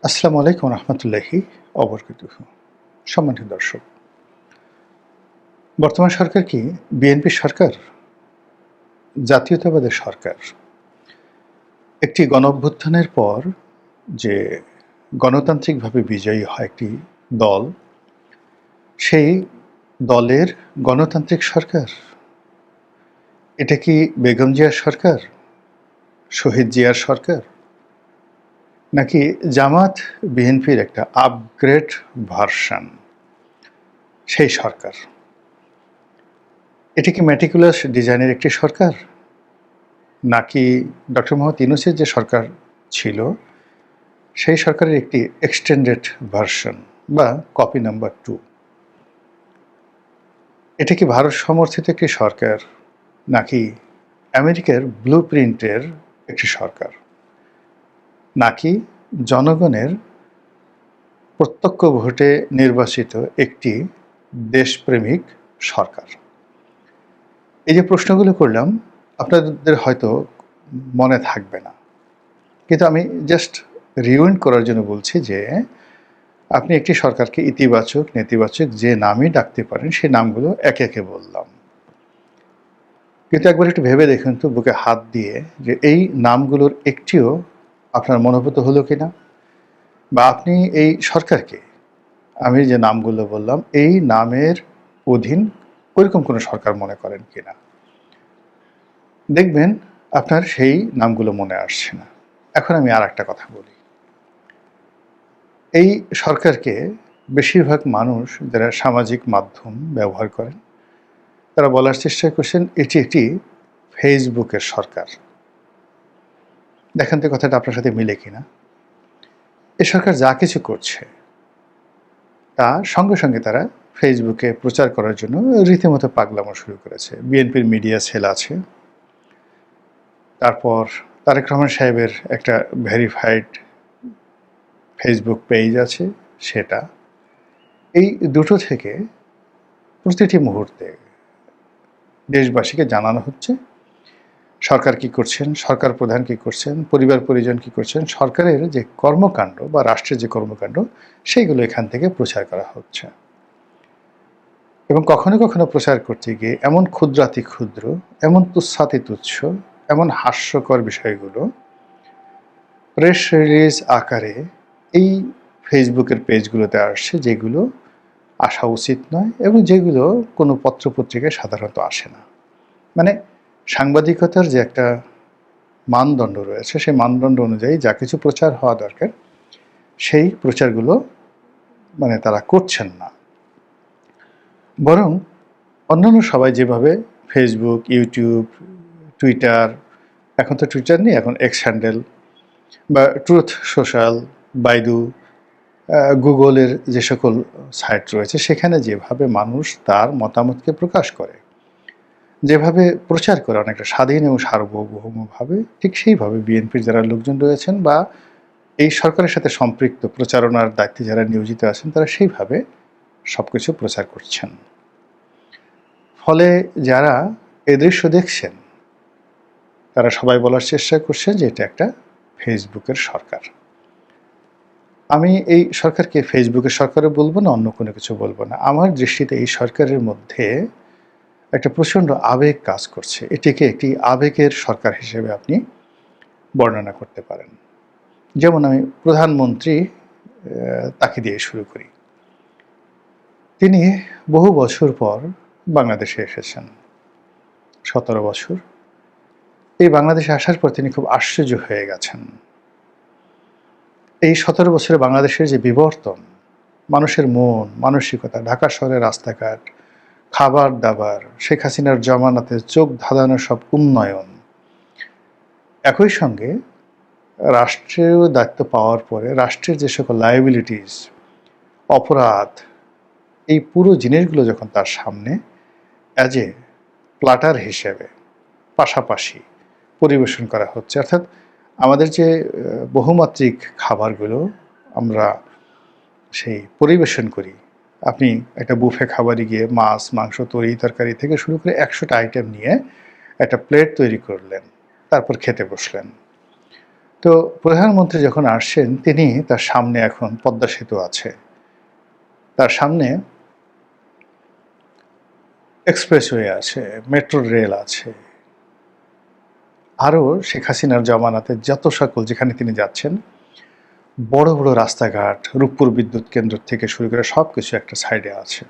আসসালামু আলাইকুম রহমতুল্লাহি অবরকাতুহ। সম্মানিত দর্শক, বর্তমান সরকার কি বিএনপি সরকার? জাতীয়তাবাদের সরকার? একটি গণঅভ্যুত্থানের পর যে গণতান্ত্রিকভাবে বিজয়ী হয় একটি দল, সেই দলের গণতান্ত্রিক সরকার? এটা কি বেগম জিয়ার সরকার? শহীদ জিয়ার সরকার? নাকি জামাত বিএনপির একটা আপগ্রেড ভার্সন, সেই সরকার? এটা কি ম্যাটিকুলাস ডিজাইনের একটি সরকার, নাকি ডক্টর মোহাম্মদ ইউনূসের যে সরকার ছিল সেই সরকারের একটি এক্সটেন্ডেড ভার্সন বা কপি নাম্বার 2? এটা কি ভারত সমর্থিত একটি সরকার, নাকি আমেরিকার ব্লু প্রিন্টের একটি সরকার, নাকি জনগণের প্রত্যক্ষ ভোটে নির্বাচিত একটি দেশপ্রেমিক সরকার? এই যে প্রশ্নগুলো করলাম, আপনাদের হয়তো মনে থাকবে না, কিন্তু আমি জাস্ট রিউইন্ড করার জন্য বলছি যে আপনি একটি সরকারকে ইতিবাচক নেতিবাচক যে নামই ডাকতে পারেন সেই নামগুলো একে একে বললাম, কিন্তু একবার একটু ভেবে দেখুন তো বুকে হাত দিয়ে যে এই নামগুলোর একটিও আপনার মনোভূত হলো কিনা, বা আপনি এই সরকারকে, আমি যে নামগুলো বললাম এই নামের অধীন ওইরকম কোনো সরকার মনে করেন কিনা। দেখবেন আপনার সেই নামগুলো মনে আসছে না। এখন আমি আর একটা কথা বলি, এই সরকারকে বেশিরভাগ মানুষ যারা সামাজিক মাধ্যম ব্যবহার করেন তারা বলার চেষ্টা করছেন এটি একটি ফেসবুকের সরকার। দেখেন তো কথাটা আপনার সাথে মিলে কিনা। এ সরকার যা কিছু করছে তা সঙ্গে সঙ্গে তারা ফেসবুকে প্রচার করার জন্য রীতিমতো পাগলামো শুরু করেছে। বিএনপির মিডিয়া সেল আছে, তারপর তারেক রহমান সাহেবের একটা ভেরিফাইড ফেসবুক পেজ আছে, সেটা। এই দুটো থেকে প্রতিটি মুহূর্তে দেশবাসীকে জানানো হচ্ছে সরকার কি করছেন, সরকার প্রধান কি করছেন, পরিবার পরিজন কি করছেন, সরকারের যে কর্মকাণ্ড বা রাষ্ট্রের যে কর্মকাণ্ড সেইগুলো এখান থেকে প্রচার করা হচ্ছে। এবং কখনো কখনো প্রচার করতে গিয়ে এমন ক্ষুদ্রাতি ক্ষুদ্র, এমন তুচ্ছাতি তুচ্ছ, এমন হাস্যকর বিষয়গুলো প্রেস রিলিজ আকারে এই ফেসবুকের পেজগুলোতে আসছে, যেগুলো আসা উচিত নয় এবং যেগুলো কোনো পত্রপত্রিকায় সাধারণত আসে না। মানে সাংবাদিকতার যে একটা মানদণ্ড রয়েছে সেই মানদণ্ড অনুযায়ী যা কিছু প্রচার হওয়া দরকার সেই প্রচারগুলো তারা করছেন না, বরং অন্যান্য সবাই যেভাবে ফেসবুক, ইউটিউব, টুইটার, এখন তো টুইটার নেই, এখন এক্স হ্যান্ডেল, বা ট্রুথ সোশ্যাল, বাইদু, গুগলের যে সকল সাইট রয়েছে সেখানে যেভাবে মানুষ তার মতামতকে প্রকাশ করে, যেভাবে প্রচার করে অনেকটা স্বাধীন এবং সার্বভৌমভাবে, ঠিক সেইভাবে বিএনপির যারা লোকজন রয়েছেন বা এই সরকারের সাথে সম্পৃক্ত প্রচারণার দায়িত্বে যারা নিয়োজিত আছেন তারা সেইভাবে সব কিছু প্রচার করছেন। ফলে যারা এ দৃশ্য দেখছেন তারা সবাই বলার চেষ্টা করছেন যে এটা একটা ফেসবুকের সরকার। আমি এই সরকারকে ফেসবুকের সরকারও বলবো না, অন্য কোনো কিছু বলবো না। আমার দৃষ্টিতে এই সরকারের মধ্যে একটা প্রচণ্ড আবেগ কাজ করছে। এটিকে একটি আবেগের সরকার হিসেবে আপনি বর্ণনা করতে পারেন। যেমন আমি প্রধানমন্ত্রী তাকে দিয়ে শুরু করি। তিনি বহু বছর পর বাংলাদেশে এসেছেন, 17 বছর। এই বাংলাদেশে আসার পর তিনি খুব আশ্চর্য হয়ে গেছেন। এই 17 বছরে বাংলাদেশের যে বিবর্তন, মানুষের মন মানসিকতা, ঢাকা শহরের রাস্তাঘাট, খাবার দাবার, শেখ হাসিনার জমানাতে চোখ ধাঁধানো সব উন্নয়ন, একই সঙ্গে রাষ্ট্রীয় দায়িত্ব পাওয়ার পরে রাষ্ট্রের যে সকল লায়াবিলিটিস, অপরাধ, এই পুরো জিনিসগুলো যখন তার সামনে অ্যাজ এ প্লাটার হিসেবে পাশাপাশি পরিবেশন করা হচ্ছে, অর্থাৎ আমাদের যে বহুমাত্রিক খাবারগুলো আমরা সেই পরিবেশন করি, আপনি একটা বুফে খাবারে গিয়ে মাছ, মাংস, তরি তরকারি থেকে শুরু করে 100টা আইটেম নিয়ে একটা প্লেট তৈরি করলেন, তারপর খেতে বসলেন। তো প্রধানমন্ত্রী যখন আসছেন, তিনি তার সামনে এখন পদ্মা সেতু আছে, তার সামনে এক্সপ্রেসওয়ে আছে, মেট্রো রেল আছে, আরও শেখ হাসিনার জমানাতে যত সকল যেখানে তিনি যাচ্ছেন বড় বড় রাস্তাঘাট, রূপপুর বিদ্যুৎ কেন্দ্র থেকে শুরু করে সব কিছু একটা সাইডে আছে।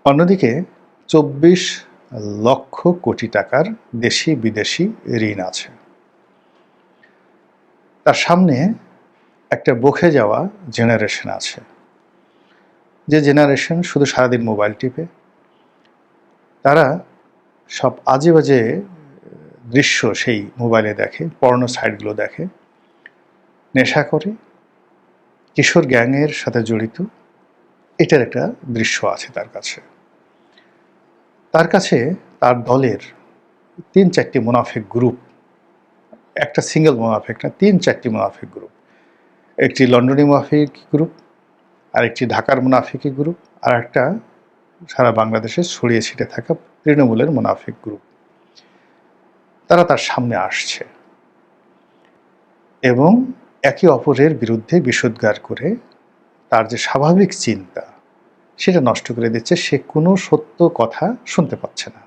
অন্যদিকে 24 লক্ষ কোটি টাকার দেশি বিদেশি ঋণ আছে। তার সামনে একটা বকে যাওয়া জেনারেশন আছে, যে জেনারেশন শুধু সারাদিন মোবাইল টিপে, তারা সব আজে বাজে দৃশ্য সেই মোবাইলে দেখে, পর্নো সাইটগুলো দেখে, নেশা করে, কিশোর গ্যাংয়ের সাথে জড়িত, এটার একটা দৃশ্য আছে তার কাছে। তার দলের 3-4টি মুনাফিক গ্রুপ, একটা সিঙ্গেল মুনাফিক না, 3-4টি মুনাফিক গ্রুপ। একটি লন্ডনী মুনাফিক গ্রুপ, আরেকটি ঢাকার মুনাফিকি গ্রুপ, আর একটা সারা বাংলাদেশে ছড়িয়ে ছিটে থাকা তৃণমূলের মুনাফিক গ্রুপ। তারা তার সামনে আসছে এবং একে অপরের বিরুদ্ধে বিষোদ্গার করে তার যে স্বাভাবিক চিন্তা সেটা নষ্ট করে দিচ্ছে। সে কোনো সত্য কথা শুনতে পাচ্ছে না।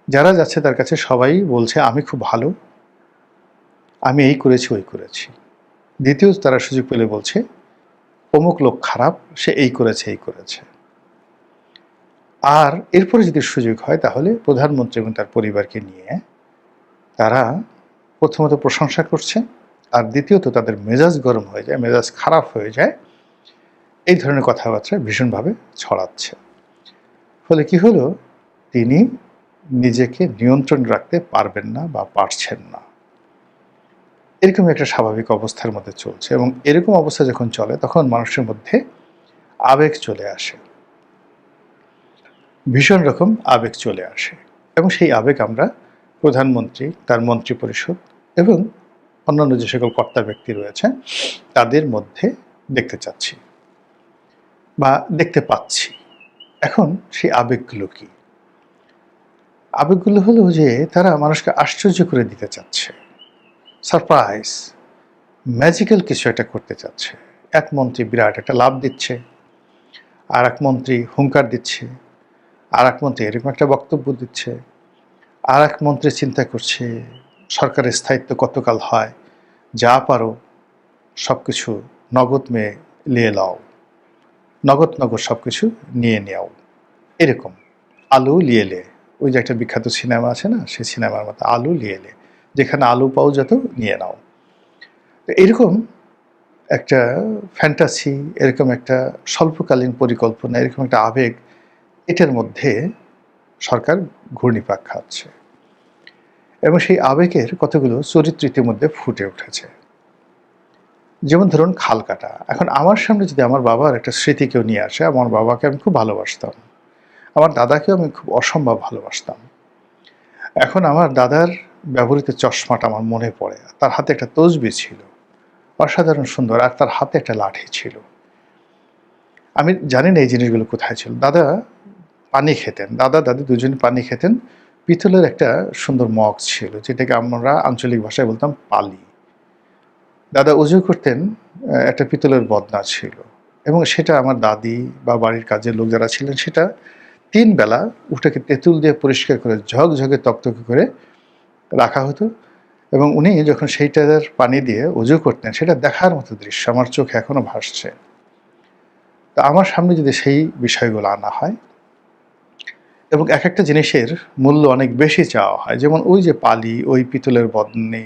যারা যাচ্ছে তার কাছে সবাই বলছে আমি খুব ভালো, আমি এই করেছি ওই করেছি। দ্বিতীয় তারা সুযোগ পেলে বলছে অমুক লোক খারাপ, সে এই করেছে এই করেছে। আর এরপরে যদি সুযোগ হয় তাহলে প্রধানমন্ত্রী এবং তার পরিবারকে নিয়ে তারা প্রথমত প্রশংসা করছে, আর দ্বিতীয়ত তাদের মেজাজ গরম হয়ে যায়, মেজাজ খারাপ হয়ে যায়, এই ধরনের কথাবার্তা ভীষণভাবে ছড়াচ্ছে। ফলে কি হলো, তিনি নিজেকে নিয়ন্ত্রণ রাখতে পারবেন না বা পারছেন না। এরকম একটা স্বাভাবিক অবস্থার মধ্যে চলছে, এবং এরকম অবস্থা যখন চলে তখন মানুষের মধ্যে আবেগ চলে আসে, ভীষণ রকম আবেগ চলে আসে, এবং সেই আবেগ আমরা প্রধানমন্ত্রী, তার মন্ত্রী পরিষদ এবং অন্যান্য যে সকল কর্তা ব্যক্তি রয়েছে তাদের মধ্যে দেখতে চাচ্ছি বা দেখতে পাচ্ছি। এখন সেই আবেগগুলো কি? আবেগগুলো হলো যে তারা মানুষকে আশ্চর্য করে দিতে চাচ্ছে, সারপ্রাইজ, ম্যাজিক্যাল কিছু একটা করতে চাচ্ছে। এক মন্ত্রী বিরাট একটা লাভ দিচ্ছে, আর এক মন্ত্রী হুঙ্কার দিচ্ছে, আর এক মন্ত্রী এরকম একটা বক্তব্য দিচ্ছে, আর এক মন্ত্রী চিন্তা করছে সরকারের স্থায়িত্ব কতকাল হয়, যা পারো সব কিছু নগদ নিয়ে নাও, নগদ সব কিছু নিয়ে নেও। এরকম আলু লিয়েলে, ওই যে একটা বিখ্যাত সিনেমা আছে না, সেই সিনেমার মতো আলু লিয়েলে, যেখানে আলু পাও যত নিয়ে নাও। তো এরকম একটা ফ্যান্টাসি, এরকম একটা স্বল্পকালীন পরিকল্পনা, এরকম একটা আবেগ, এটার মধ্যে সরকার ঘূর্ণিপাক খাচ্ছে, এবং সেই আবেগের কতগুলো চরিত্র ইতিমধ্যে ফুটে উঠেছে। যেমন ধরুন খাল কাটা। এখন আমার সামনে যদি আমার বাবার একটা স্মৃতি কেউ নিয়ে আসে, আমার বাবাকে আমি খুব ভালোবাসতাম, আমার দাদাকেও আমি খুব অসম্ভব ভালোবাসতাম। এখন আমার দাদার ব্যবহৃত চশমাটা আমার মনে পড়ে, তার হাতে একটা তসবিহ ছিল অসাধারণ সুন্দর, আর তার হাতে একটা লাঠি ছিল। আমি জানি না এই জিনিসগুলো কোথায় ছিল। দাদা পানি খেতেন, দাদা দাদি দুজনে পানি খেতেন, পিতলের একটা সুন্দর মগ ছিল, যেটাকে আমরা আঞ্চলিক ভাষায় বলতাম পালি। দাদা উজু করতেন, একটা পিতলের বদনা ছিল, এবং সেটা আমার দাদি বা বাড়ির কাজের লোক যারা ছিলেন সেটা 3 বেলা ওটাকে তেঁতুল দিয়ে পরিষ্কার করে ঝকঝকে তকতকে করে রাখা হতো, এবং উনি যখন সেইটার পানি দিয়ে উজু করতেন সেটা দেখার মতো দৃশ্য আমার চোখে এখনো ভাসছে। তো আমার সামনে যদি সেই বিষয়গুলো আনা হয় এবং এক একটা জিনিসের মূল্য অনেক বেশি চাওয়া হয়, যেমন ওই যে পালি, ওই পিতলের বদনি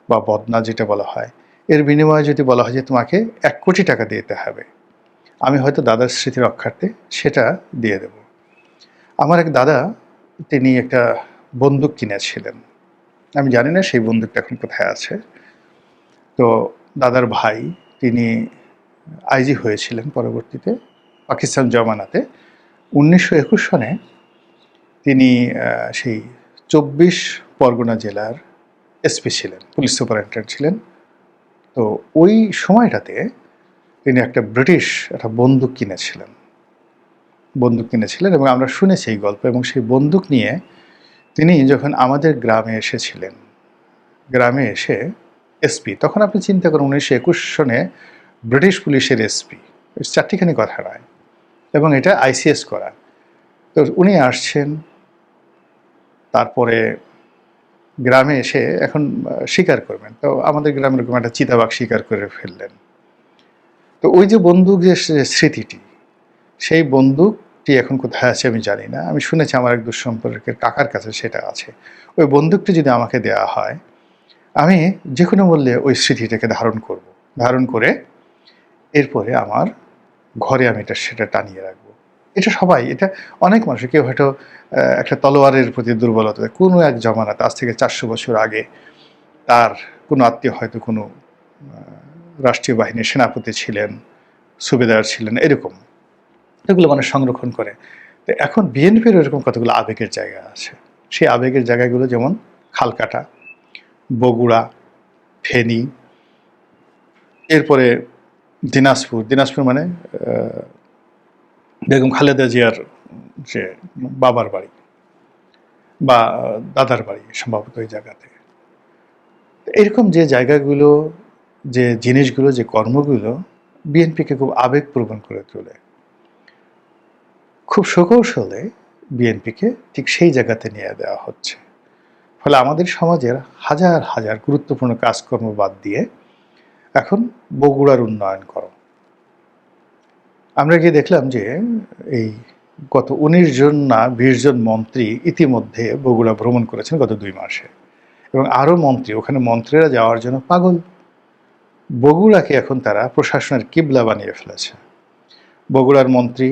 বা বদনা যেটা বলা হয়, এর বিনিময়ে যদি বলা হয় যে তোমাকে 1 কোটি টাকা দিতে হবে, আমি হয়তো দাদার স্মৃতি রক্ষার্থে সেটা দিয়ে দেব। আমার এক দাদা, তিনি একটা বন্দুক কিনেছিলেন, আমি জানি না সেই বন্দুকটা এখন কোথায় আছে। তো দাদার ভাই, তিনি আইজি হয়েছিলেন পরবর্তীতে পাকিস্তান জমানাতে। 1921 সনে তিনি সেই 24 পরগনা জেলার এসপি ছিলেন, পুলিশ সুপারিনটেন্ডেন্ট ছিলেন। তো ওই সময়টাতে তিনি একটা ব্রিটিশ একটা বন্দুক কিনেছিলেন, এবং আমরা শুনেছি এই গল্প। এবং সেই বন্দুক নিয়ে তিনি যখন আমাদের গ্রামে এসেছিলেন, গ্রামে এসে এসপি, তখন আপনি চিন্তা করুন 1921 সনে ব্রিটিশ পুলিশের এসপি, চারটিখানি কথা নয়, এবং এটা আইসিএস করা। তো উনি আসছেন, তারপরে গ্রামে এসে এখন শিকার করবেন। তো আমাদের গ্রামের এরকম একটা চিতাবাঘ শিকার করে ফেললেন। তো ওই যে বন্দুক, যে স্মৃতিটি, সেই বন্দুকটি এখন কোথায় আছে আমি জানি না। আমি শুনেছি আমার এক দুঃসম্পর্কের কাকার কাছে সেটা আছে। ওই বন্দুকটি যদি আমাকে দেওয়া হয়, আমি যে কোনো মূল্যে ওই স্মৃতিটাকে ধারণ করব, ধারণ করে এরপরে আমার ঘরে আমি সেটা টানিয়ে রাখবো। এটা সবাই, এটা অনেক মানুষ, কেউ হয়তো একটা তলোয়ারের প্রতি দুর্বলতা, কোনো এক জমানাতে আজ থেকে 400 বছর আগে তার কোনো আত্মীয় হয়তো কোনো রাষ্ট্রীয় বাহিনীর সেনাপতি ছিলেন, সুবেদার ছিলেন, এরকম এগুলো মানুষ সংরক্ষণ করে। তো এখন বিএনপির এরকম কতগুলো আবেগের জায়গা আছে। সেই আবেগের জায়গাগুলো যেমন খালকাটা, বগুড়া, ফেনী, এরপরে দিনাজপুর। দিনাজপুর মানে বেগম খালেদা জিয়ার যে বাবার বাড়ি বা দাদার বাড়ি সম্ভবত ওই জায়গাতে। এরকম যে জায়গাগুলো, যে জিনিসগুলো, যে কর্মগুলো বিএনপিকে খুব আবেগপ্রবণ করে তোলে, খুব সুকৌশলে বিএনপিকে ঠিক সেই জায়গাতে নিয়ে দেওয়া হচ্ছে। ফলে আমাদের সমাজের হাজার হাজার গুরুত্বপূর্ণ কাজকর্ম বাদ দিয়ে এখন বগুড়ার উন্নয়ন করো। আমরা গিয়ে দেখলাম যে এই গত 19 জন না 20 জন মন্ত্রী ইতিমধ্যে বগুড়া ভ্রমণ করেছেন গত 2 মাসে, এবং আরও মন্ত্রী, ওখানে মন্ত্রীরা যাওয়ার জন্য পাগল। বগুড়াকে এখন তারা প্রশাসনের কিবলা বানিয়ে ফেলেছে। বগুড়ার মন্ত্রী,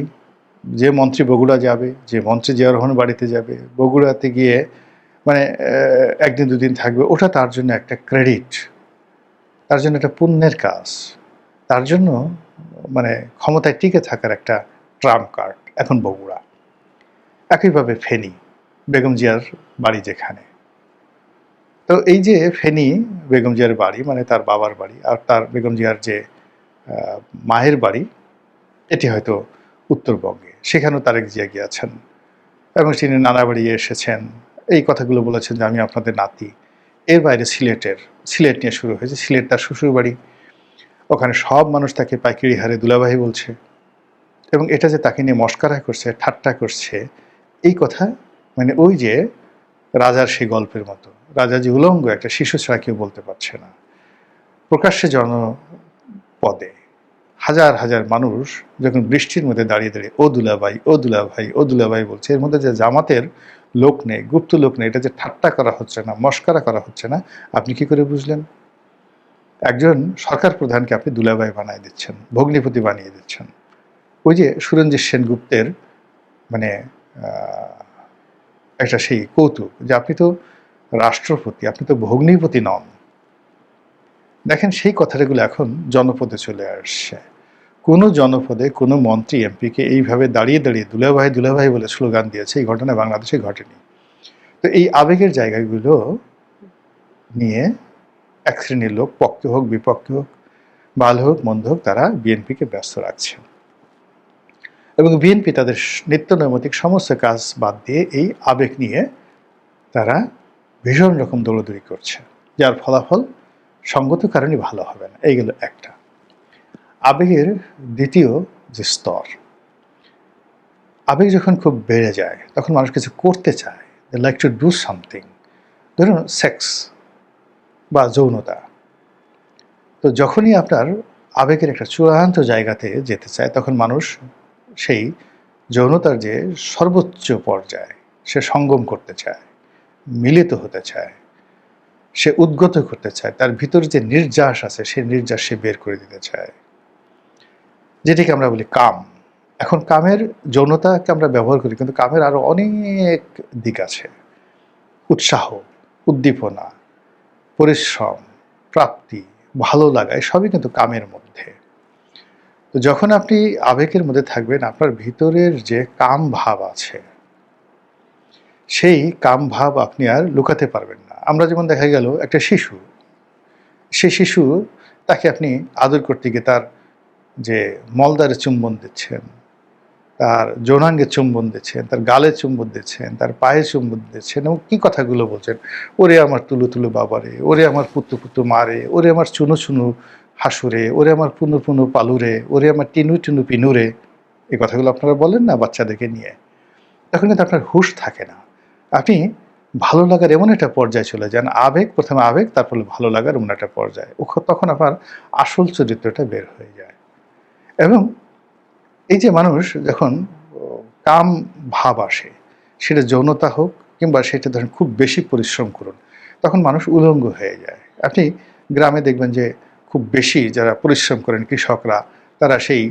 যে মন্ত্রী বগুড়া যাবে, যে মন্ত্রী জিয়া রহমান বাড়িতে যাবে, বগুড়াতে গিয়ে মানে একদিন দুদিন থাকবে, ওটা তার জন্য একটা ক্রেডিট, তার জন্য একটা পুণ্যের কাজ, তার জন্য মানে ক্ষমতায় টিকে থাকার একটা ট্রাম্প কার্ড এখন বগুড়া। একইভাবে ফেনী, বেগম জিয়ার বাড়ি যেখানে। তো এই যে ফেনী বেগম জিয়ার বাড়ি মানে তার বাবার বাড়ি, আর তার বেগম জিয়ার যে মায়ের বাড়ি, এটি হয়তো উত্তরবঙ্গে, সেখানেও তারেক জিয়া গিয়েছেন এবং তিনি নানা বাড়ি এসেছেন, এই কথাগুলো বলেছেন যে আমি আপনাদের নাতি। এর বাইরে সিলেট নিয়ে শুরু হয়েছে, সিলেট তার শ্বশুর বাড়ি, ওখানে সব মানুষ তাকে পাইকারি হারে দুলাভাই বলছে, এবং এটা যে তাকে নিয়ে মস্করা করছে, ঠাট্টা করছে, এই কথা মানে ওই যে রাজার সেই গল্পের মতো, রাজা যে উলঙ্গ, একটা শিশু ছাড়া কেউ বলতে পারছে না। প্রকাশ্যে জনপদে হাজার হাজার মানুষ যখন বৃষ্টির মধ্যে দাঁড়িয়ে দাঁড়িয়ে ও দুলাভাই, ও দুলাভাই, ও দুলাভাই বলছে, এর মধ্যে যে জামাতের লোক নেই, গুপ্ত লোক নেই, এটা যে ঠাট্টা করা হচ্ছে না, মস্করা করা হচ্ছে না, আপনি কি করে বুঝলেন? একজন সরকার প্রধানকে আপনি দুলাভাই বানিয়ে দিচ্ছেন, ভগ্নিপতি বানিয়ে দিচ্ছেন। ওই যে সুরঞ্জিত সেনগুপ্তের মানে একটা সেই কৌতুক যে আপনি তো রাষ্ট্রপতি, আপনি তো ভগ্নিপতি নন। দেখেন সেই কথাগুলো এখন জনপদে চলে আসছে। কোনো জনপদে কোনো মন্ত্রী এমপিকে এইভাবে দাঁড়িয়ে দাঁড়িয়ে দুলাভাই দুলাভাই বলে স্লোগান দিয়েছে, এই ঘটনা বাংলাদেশে ঘটেনি। তো এই আবেগের জায়গাগুলো নিয়ে এক শ্রেণীর লোক, পক্ষে হোক বিপক্ষে হোক, ভালো হোক মন্দ হোক, তারা বিএনপিকে ব্যস্ত রাখছে, এবং বিএনপি তাদের নিত্য নৈমিত্তিক সমস্ত কাজ বাদ দিয়ে এই আবেগ নিয়ে তারা ভীষণ রকম দৌড়দৌড়ি করছে, যার ফলাফল সঙ্গত কারণে ভালো হবে না। এইগুলো একটা। আবেগের দ্বিতীয় যে স্তর, আবেগ যখন খুব বেড়ে যায় তখন মানুষ কিছু করতে চায়, দে লাইক টু ডু সামথিং। ধরুন সেক্স বা যৌনতা। তো যখনই আপনার আবেগের একটা চূড়ান্ত জায়গাতে যেতে চায়, তখন মানুষ সেই যৌনতার যে সর্বোচ্চ পর্যায়ে সে সঙ্গম করতে চায়, মিলিত হতে চায়, সে উদ্গত করতে চায়, তার ভিতরে যে নির্যাস আছে সেই নির্যাস সে বের করে দিতে চায়, যেটিকে আমরা বলি কাম। এখন কামের, যৌনতাকে আমরা ব্যবহার করি, কিন্তু কামের আরো অনেক দিক আছে। উৎসাহ, উদ্দীপনা, পরিশ্রম, প্রাপ্তি, ভালো লাগা, সবই কিন্তু কামের মধ্যে। তো যখন আপনি আবেগের মধ্যে থাকবেন, আপনার ভিতরের যে কাম ভাব আছে সেই কাম ভাব আপনি আর লুকাতে পারবেন না। আমরা যেমন দেখা গেল একটা শিশু, সেই শিশু, তাকে আপনি আদর করতে গিয়ে তার যে মলদারে চুম্বন দিচ্ছেন, তার যৌনাঙ্গে চুম্বন দিচ্ছেন, তার গালে চুম্বন দিচ্ছেন, তার পায়ে চুম্বন দিচ্ছেন এবং কি কথাগুলো বলছেন, ওরে আমার তুলু তুলু বাবারে, ওরে আমার পুতু পুতু মারে, ওরে আমার চুনু চুনু হাসুরে, ওরে আমার পুনু পুনু পালুরে, ওরে আমার টিনু টিনু পিনুরে। এই কথাগুলো আপনারা বলেন না বাচ্চাদেরকে নিয়ে, তখন কিন্তু আপনার হুঁশ থাকে না। আপনি ভালো লাগার এমন একটা পর্যায়ে চলে যান, আবেগ, প্রথমে আবেগ, তারপরে ভালো লাগার এমন একটা পর্যায়ে, তখন আপনার আসল চরিত্রটা বের হয়ে যায়। এবং এই যে মানুষ যখন কাম ভাব আসে, সেটা যৌনতা হোক কিংবা সেটা ধরেন খুব বেশি পরিশ্রম করুন, তখন মানুষ উলঙ্গ হয়ে যায়। আপনি গ্রামে দেখবেন যে খুব বেশি যারা পরিশ্রম করেন কৃষকরা, তারা সেই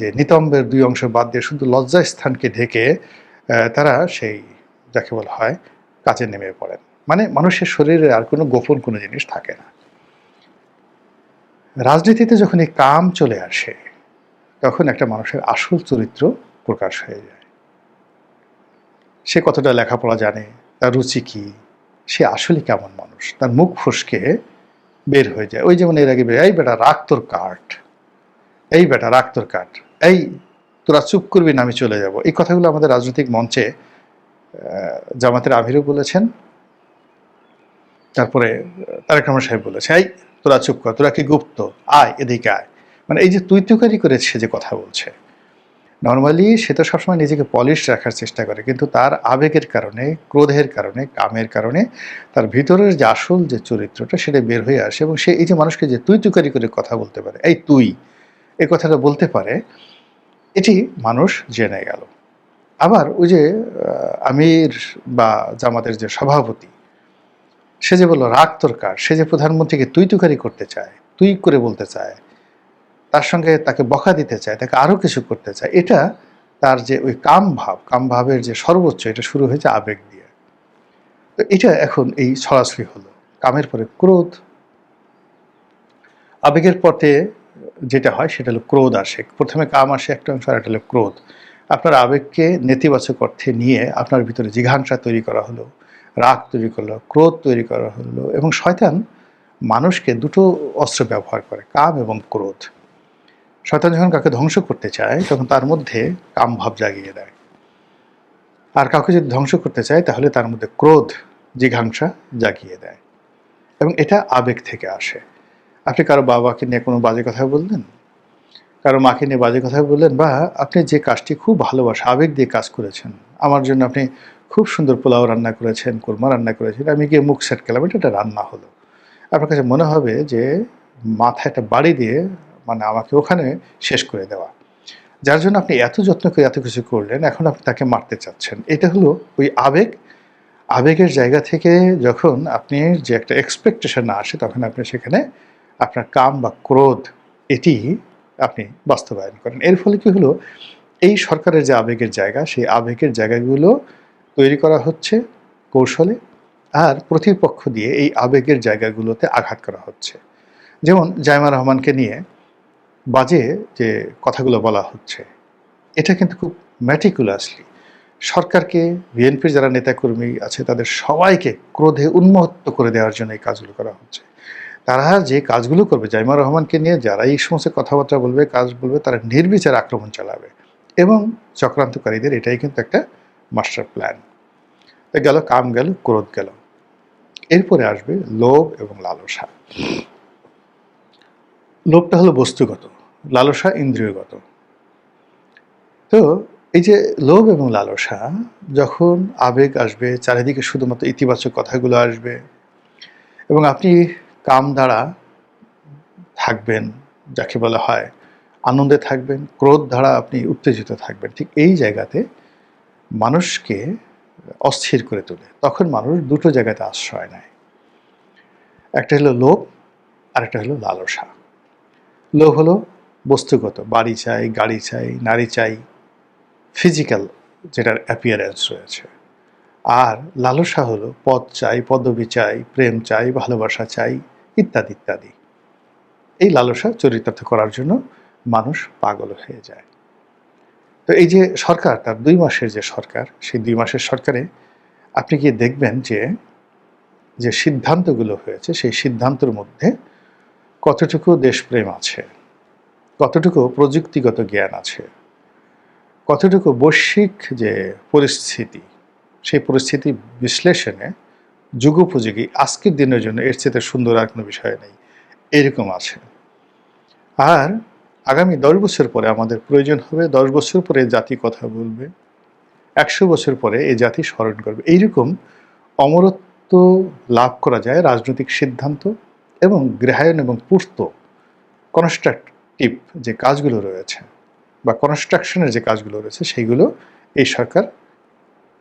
যে নিতম্বের দুই অংশ বাদ দিয়ে শুধু লজ্জা স্থানকে ঢেকে তারা সেই যাকে বলা হয় কাজে নেমে পড়েন। মানে মানুষের শরীরে আর কোনো গোপন কোনো জিনিস থাকে না। রাজনীতিতে যখন এই কাম চলে আসে, তখন একটা মানুষের আসল চরিত্র প্রকাশ হয়ে যায়। সে কতটা লেখাপড়া জানে, তার রুচি কি, সে আসলে কেমন মানুষ, তার মুখ ফসকে বের হয়ে যায়। ওই যেমন এর আগে এই বেটা রাখ তোর কাঠ, এই বেটা রাখ তোর কাঠ, এই তোরা চুপ করবি না আমি চলে যাব। এই কথাগুলো আমাদের রাজনৈতিক মঞ্চে জামাতের আমিরও বলেছেন, তারপরে তারেক রহমান সাহেব বলেছে, এই তোরা চুপ কর, তোরা কি গুপ্ত, আয় এদিকে আয়। মানে এই যে তুই তুকারি করে সে যে কথা বলছে, নর্মালি সে তো সবসময় নিজেকে পলিশ রাখার চেষ্টা করে, কিন্তু তার আবেগের কারণে, ক্রোধের কারণে, কামের কারণে তার ভিতরের যে আসল যে চরিত্রটা সেটা বের হয়ে আসে। এবং সে এই যে মানুষকে যে তুই তুকারি করে কথা বলতে পারে, এই তুই, এই কথাটা বলতে পারে, এটি মানুষ জেনে গেল। আবার ওই যে আমির বা জামাতের যে সভাপতি, সে যে বললো রাগ তোর কার, সে যে প্রধানমন্ত্রীকে তুই তুকারি করতে চায়, তুই করে বলতে চায়, তার সঙ্গে তাকে বকা দিতে চায়, তাকে আরো কিছু করতে চায়, এটা তার যে ওই কাম ভাব, কাম ভাবের যে সর্বোচ্চ, এটা শুরু হয়েছে আবেগ দিয়ে। তো এটা এখন এই সরাসরি হলো, কামের পরে ক্রোধ, আবেগের পথে যেটা হয় সেটা হলো ক্রোধ আসে। প্রথমে কাম আসে একটা অংশ, আর এটা হলো ক্রোধ। আপনার আবেগকে নেতিবাচক অর্থে নিয়ে আপনার ভিতরে জিঘাংসা তৈরি করা হলো, রাগ তৈরি করলো, ক্রোধ তৈরি করা হলো। এবং শয়তান মানুষকে দুটো অস্ত্র ব্যবহার করে, কাম এবং ক্রোধ। শয়তান যখন কাউকে ধ্বংস করতে চায়, তখন তার মধ্যে কাম ভাব জাগিয়ে দেয়। আর কাউকে যদি ধ্বংস করতে চায়, তাহলে তার মধ্যে ক্রোধ, জিঘাংসা জাগিয়ে দেয়। এবং এটা আবেগ থেকে আসে। আপনি কারো বাবাকে নিয়ে কোনো বাজে কথা বললেন, কারো মাকে নিয়ে বাজে কথা বললেন, বা আপনি যে কাজটি খুব ভালোবাসা, আবেগ দিয়ে কাজ করেছেন, আমার জন্য আপনি খুব সুন্দর পোলাও রান্না করেছেন, কোরমা রান্না করেছেন, আমি গিয়ে মুখ সেটকেলাম, এটা একটা রান্না হলো। আপনার কাছে মনে হবে যে মাথায় একটা বাড়ি দিয়ে মানে আমাকে ওখানে শেষ করে দেওয়া। যার জন্য আপনি এত যত্ন করে এত কিছু করলেন, এখন আপনি তাকে মারতে চাচ্ছেন। এটা হলো ওই আবেগ। আবেগের জায়গা থেকে যখন আপনি যে একটা এক্সপেকটেশন না আসে, তখন আপনি সেখানে আপনার কাম বা ক্রোধ এটি আপনি বাস্তবায়ন করেন। এর ফলে কি হলো, এই সরকারের যে আবেগের জায়গা, সেই আবেগের জায়গাগুলো তৈরি করা হচ্ছে কৌশলে, আর প্রতিপক্ষ দিয়ে এই আবেগের জায়গাগুলোতে আঘাত করা হচ্ছে। যেমন জাইমা রহমানকে নিয়ে বাজে যে কথাগুলো বলা হচ্ছে, এটা কিন্তু খুব ম্যাটিকুলাসলি সরকারকে, বিএনপির যারা নেতাকর্মী আছে তাদের সবাইকে ক্রোধে উন্মত্ত করে দেওয়ার জন্য এই কাজগুলো করা হচ্ছে। তারা যে কাজগুলো করবে, জাইমা রহমানকে নিয়ে যারা এই সমস্ত কথাবার্তা বলবে, কাজ বলবে, তারা নির্বিচার আক্রমণ চালাবে। এবং চক্রান্তকারীদের এটাই কিন্তু একটা মাস্টার প্ল্যান। গেল কাম, গেল ক্রোধ, গেল। এরপরে আসবে লোভ এবং লালসা। লোভটা হলো বস্তুগত, লালসা ইন্দ্রিয়গত। তো এই যে লোভ এবং লালসা, যখন আবেগ আসবে, চারিদিকে শুধুমাত্র ইতিবাচক কথাগুলো আসবে এবং আপনি কাম দ্বারা থাকবেন, যাকে বলা হয় আনন্দে থাকবেন, ক্রোধ দ্বারা আপনি উত্তেজিত থাকবেন, ঠিক এই জায়গাতে মানুষকে অস্থির করে তোলে। তখন মানুষ দুটো জায়গাতে আশ্রয় নেয়, একটা হলো লোভ আর একটা হলো লালসা। লোভ হলো বস্তুগত, বাড়ি চাই, গাড়ি চাই, নারী চাই, ফিজিক্যাল যেটার অ্যাপিয়ারেন্স রয়েছে। আর লালসা হলো পদ চাই, পদবি চাই, প্রেম চাই, ভালোবাসা চাই, ইত্যাদি ইত্যাদি। এই লালসা চরিতার্থ করার জন্য মানুষ পাগল হয়ে যায়। তো এই যে সরকার, তার 2 মাসের যে সরকার, সেই 2 মাসের সরকারে আপনি গিয়ে দেখবেন যে যে সিদ্ধান্তগুলো হয়েছে, সেই সিদ্ধান্তের মধ্যে কতটুকু দেশপ্রেম আছে, কতটুকু প্রযুক্তিগত জ্ঞান আছে, কতটুকু বৈশ্বিক যে পরিস্থিতি, সেই পরিস্থিতি বিশ্লেষণে যুগোপযোগী আজকের দিনের জন্য এর চেয়ে সুন্দর আর কোনো বিষয় নেই, এরকম আছে। আর আগামী 10 বছর পরে আমাদের প্রয়োজন হবে, 10 বছর পরে জাতি কথা বলবে, 100 বছর পরে এই জাতি স্মরণ করবে। এইরকম অমরত্ব লাভ করা যায় রাজনৈতিক সিদ্ধান্ত এবং গৃহায়ন এবং পূর্ত কনস্ট্রাকটিভ যে কাজগুলো রয়েছে বা কনস্ট্রাকশনের যে কাজগুলো রয়েছে সেইগুলো এই সরকার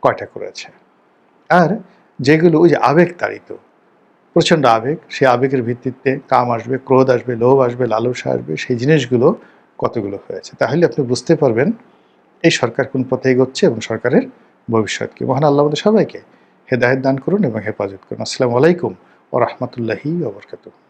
কয়টা করেছে। আর যেগুলো ওই যে আবেগ তাড়িত, প্রচণ্ড আবেগ, সেই আবেগের ভিত্তিতে কাম আসবে, ক্রোধ আসবে, লোভ আসবে, লালসা আসবে, সেই জিনিসগুলো কতগুলো হয়েছে। তাহলে আপনি বুঝতে পারবেন এই সরকার কোন পথে এগোচ্ছে এবং সরকারের ভবিষ্যৎ কি। মহান আল্লাহ আমাদের সবাইকে হেদায়েত দান করুন এবং হেফাজত করুন। আসসালামু আলাইকুম ওয়া রাহমাতুল্লাহি ওয়া বারাকাতুহু।